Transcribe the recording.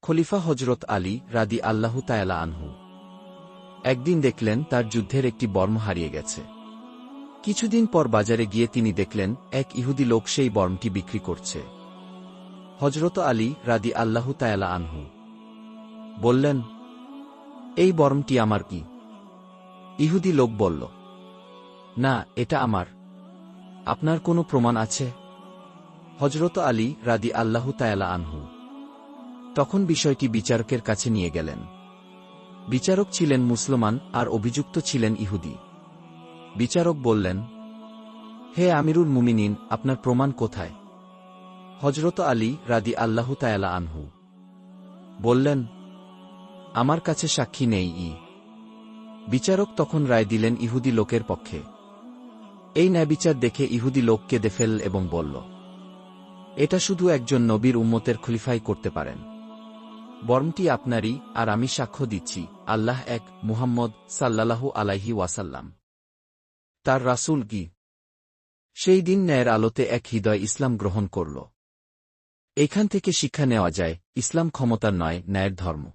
খলিফা হজরত আলী রাদি আল্লাহু তায়ালা আনহু একদিন দেখলেন তার যুদ্ধের একটি বর্ম হারিয়ে গেছে। কিছুদিন পর বাজারে গিয়ে তিনি দেখলেন এক ইহুদি লোক সেই বর্মটি বিক্রি করছে। হজরত আলী রাদি আল্লাহু তায়ালা আনহু বললেন, এই বর্মটি আমার কি? ইহুদি লোক বলল, না, এটা আমার। আপনার কোনো প্রমাণ আছে? হজরত আলী রাদি আল্লাহু তায়ালা আনহু তখন বিষয়টি বিচারকের কাছে নিয়ে গেলেন। বিচারক ছিলেন মুসলমান আর অভিযুক্ত ছিলেন ইহুদি। বিচারক বললেন, হে আমিরুল মুমিনিন, আপনার প্রমাণ কোথায়? হজরত আলী রাদি আল্লাহু তায়ালা আনহু বললেন, আমার কাছে সাক্ষী নেই। বিচারক তখন রায় দিলেন ইহুদি লোকের পক্ষে। এই ন্যায়বিচার দেখে ইহুদি লোক কেঁদে ফেলল এবং বলল, এটা শুধু একজন নবীর উম্মতের খলিফাই করতে পারেন। বর্মটি আপনারই, আর আমি সাক্ষ্য দিচ্ছি আল্লাহ এক, মুহাম্মদ সাল্লাল্লাহু আলাইহি ওয়াসাল্লাম তার রাসূল কি। সেই দিন ন্যায়ের আলোতে এক হৃদয় ইসলাম গ্রহণ করল। এখান থেকে শিক্ষা নেওয়া যায়, ইসলাম ক্ষমতার নয়, ন্যায়ের ধর্ম।